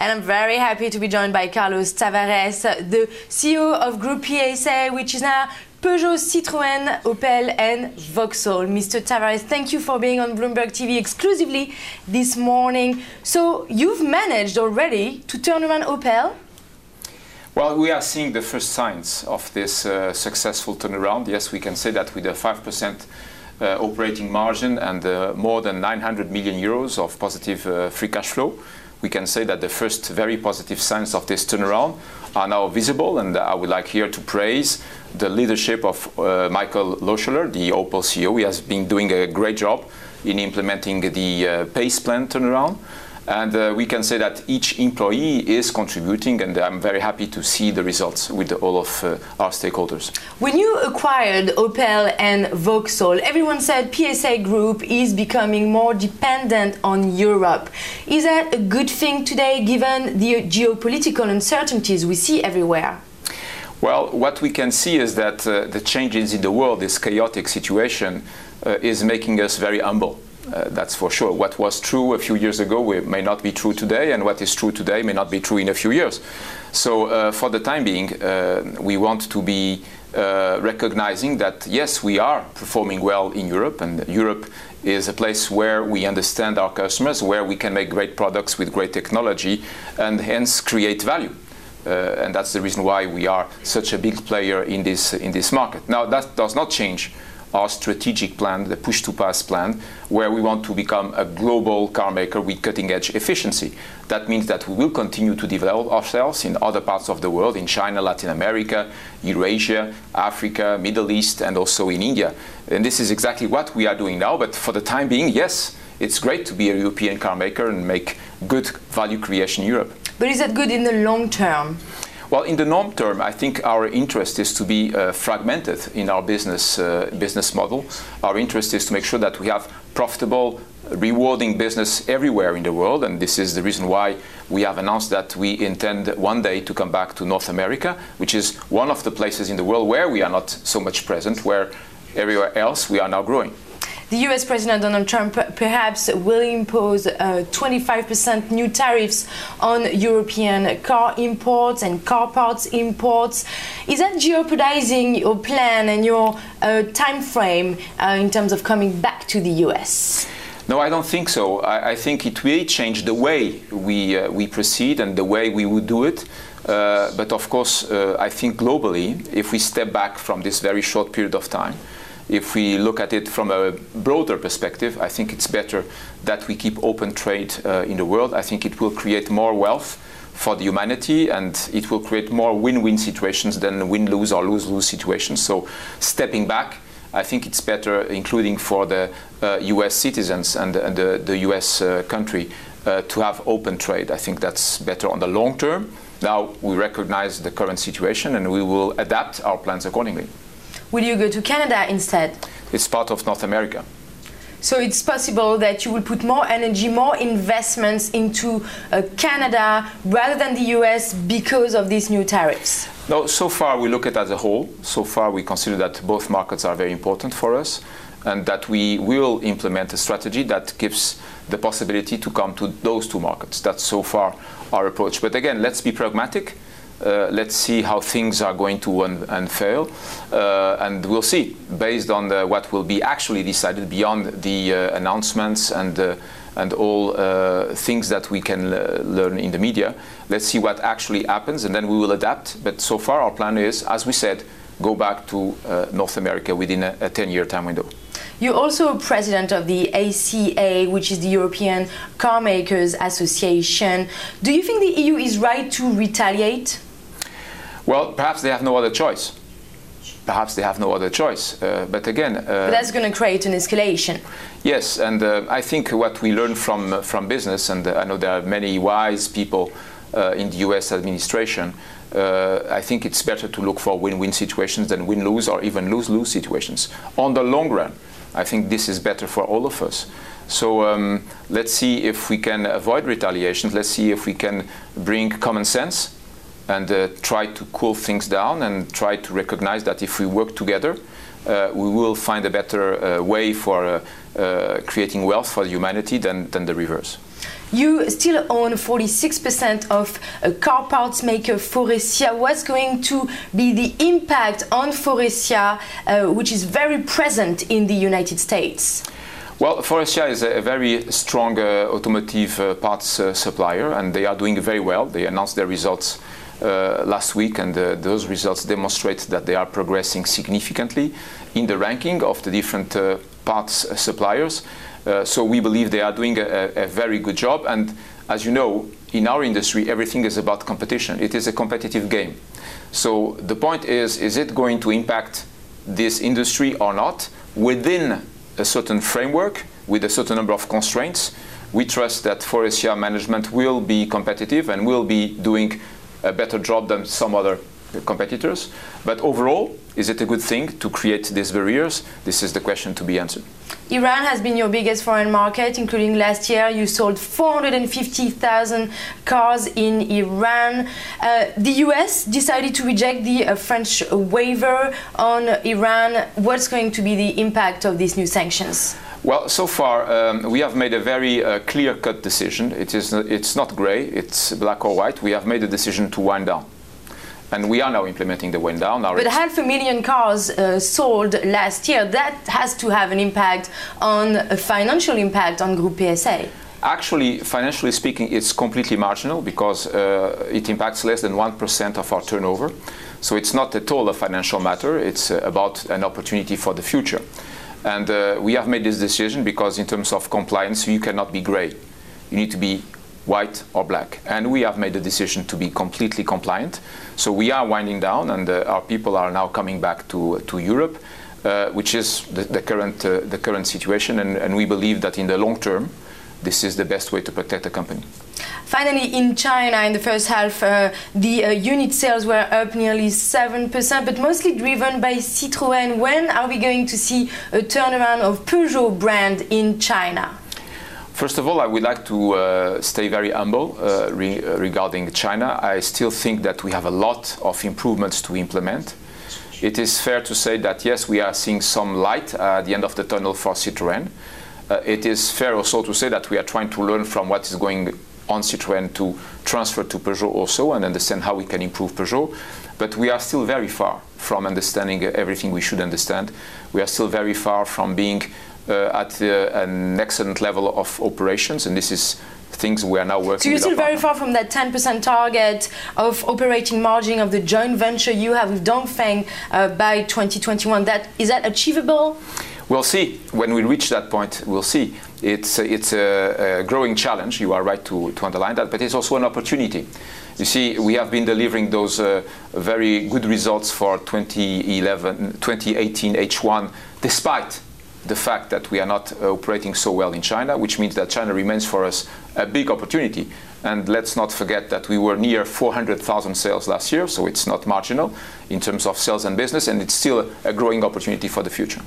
And I'm very happy to be joined by Carlos Tavares, the CEO of Group PSA, which is now Peugeot, Citroën, Opel and Vauxhall. Mr. Tavares, thank you for being on Bloomberg TV exclusively this morning. So you've managed already to turn around Opel? Well, we are seeing the first signs of this successful turnaround. Yes, we can say that with a 5% operating margin and more than 900 million euros of positive free cash flow, we can say that the first very positive signs of this turnaround are now visible, and I would like here to praise the leadership of Michael Lohscheller, the Opel CEO. He has been doing a great job in implementing the PACE plan turnaround. And we can say that each employee is contributing, and I'm very happy to see the results with all of our stakeholders. When you acquired Opel and Vauxhall, everyone said PSA Group is becoming more dependent on Europe. Is that a good thing today, given the geopolitical uncertainties we see everywhere? Well, what we can see is that the changes in the world, this chaotic situation, is making us very humble. That's for sure. What was true a few years ago may not be true today, and what is true today may not be true in a few years. So for the time being, we want to be recognizing that, yes, we are performing well in Europe, and Europe is a place where we understand our customers, where we can make great products with great technology, and hence create value. And that's the reason why we are such a big player in this market. Now, that does not change our strategic plan, the Push to Pass plan, where we want to become a global car maker with cutting-edge efficiency. That means that we will continue to develop ourselves in other parts of the world, in China, Latin America, Eurasia, Africa, Middle East, and also in India. And this is exactly what we are doing now, but for the time being, yes, it's great to be a European car maker and make good value creation in Europe. But is that good in the long term? Well, in the long term, I think our interest is to be fragmented in our business model. Our interest is to make sure that we have profitable, rewarding business everywhere in the world, and this is the reason why we have announced that we intend one day to come back to North America, which is one of the places in the world where we are not so much present, where everywhere else we are now growing. The US President Donald Trump perhaps will impose 25% new tariffs on European car imports and car parts imports. Is that jeopardizing your plan and your time frame in terms of coming back to the US? No, I don't think so. I think it will change the way we proceed and the way we would do it. But of course, I think globally, if we step back from this very short period of time, if we look at it from a broader perspective, I think it's better that we keep open trade in the world. I think it will create more wealth for the humanity, and it will create more win-win situations than win-lose or lose-lose situations. So stepping back, I think it's better, including for the US citizens and the US country, to have open trade. I think that's better on the long term. Now, we recognize the current situation and we will adapt our plans accordingly. Will you go to Canada instead? It's part of North America. So it's possible that you will put more energy, more investments into Canada rather than the US because of these new tariffs? No, so far we look at it as a whole. So far we consider that both markets are very important for us, and that we will implement a strategy that gives the possibility to come to those two markets. That's so far our approach. But again, let's be pragmatic. Let's see how things are going to unveil, and we'll see, based on what will be actually decided beyond the announcements and all things that we can learn in the media. Let's see what actually happens, and then we will adapt. But so far our plan is, as we said, go back to North America within a 10-year time window. You're also president of the ACA, which is the European Car Makers Association. Do you think the EU is right to retaliate? Well, perhaps they have no other choice. Perhaps they have no other choice. But again... but that's going to create an escalation. Yes, and I think what we learn from business, and I know there are many wise people in the US administration, I think it's better to look for win-win situations than win-lose or even lose-lose situations. On the long run, I think this is better for all of us. So let's see if we can avoid retaliations. Let's see if we can bring common sense and try to cool things down and try to recognize that if we work together, we will find a better way for creating wealth for humanity than the reverse. You still own 46% of car parts maker Faurecia. What's going to be the impact on Faurecia, which is very present in the United States? Well, Faurecia is a very strong automotive parts supplier, and they are doing very well. They announced their results last week, and those results demonstrate that they are progressing significantly in the ranking of the different parts suppliers. So we believe they are doing a very good job. And as you know, in our industry, everything is about competition. It is a competitive game. So the point is it going to impact this industry or not? Within a certain framework, with a certain number of constraints, we trust that Faurecia management will be competitive and will be doing a better job than some other competitors. But overall, is it a good thing to create these barriers? This is the question to be answered. Iran has been your biggest foreign market, including last year. You sold 450,000 cars in Iran. The US decided to reject the French waiver on Iran. What's going to be the impact of these new sanctions? Well, so far we have made a very clear-cut decision. It's not grey, it's black or white. We have made a decision to wind down. And we are now implementing the wind down. But 500,000 cars sold last year, that has to have an impact on a financial impact on Groupe PSA. Actually, financially speaking, it's completely marginal because it impacts less than 1% of our turnover. So it's not at all a financial matter. It's about an opportunity for the future. And we have made this decision because in terms of compliance, you cannot be grey. You need to be white or black. And we have made the decision to be completely compliant. So we are winding down, and our people are now coming back to Europe, which is the current situation. And we believe that in the long term, this is the best way to protect the company. Finally, in China, in the first half, the unit sales were up nearly 7%, but mostly driven by Citroën. When are we going to see a turnaround of Peugeot brand in China? First of all, I would like to stay very humble regarding China. I still think that we have a lot of improvements to implement. It is fair to say that, yes, we are seeing some light at the end of the tunnel for Citroën. It is fair also to say that we are trying to learn from what is going on Citroën to transfer to Peugeot also and understand how we can improve Peugeot. But we are still very far from understanding everything we should understand. We are still very far from being at an excellent level of operations, and this is things we are now working with. So you're still very far from that 10% target of operating margin of the joint venture you have with Dongfeng by 2021. Is that achievable? We'll see. When we reach that point, we'll see. It's a growing challenge. You are right to underline that, but it's also an opportunity. You see, we have been delivering those very good results for 2018 H1, despite the fact that we are not operating so well in China, which means that China remains for us a big opportunity. And let's not forget that we were near 400,000 sales last year, so it's not marginal in terms of sales and business, and it's still a growing opportunity for the future.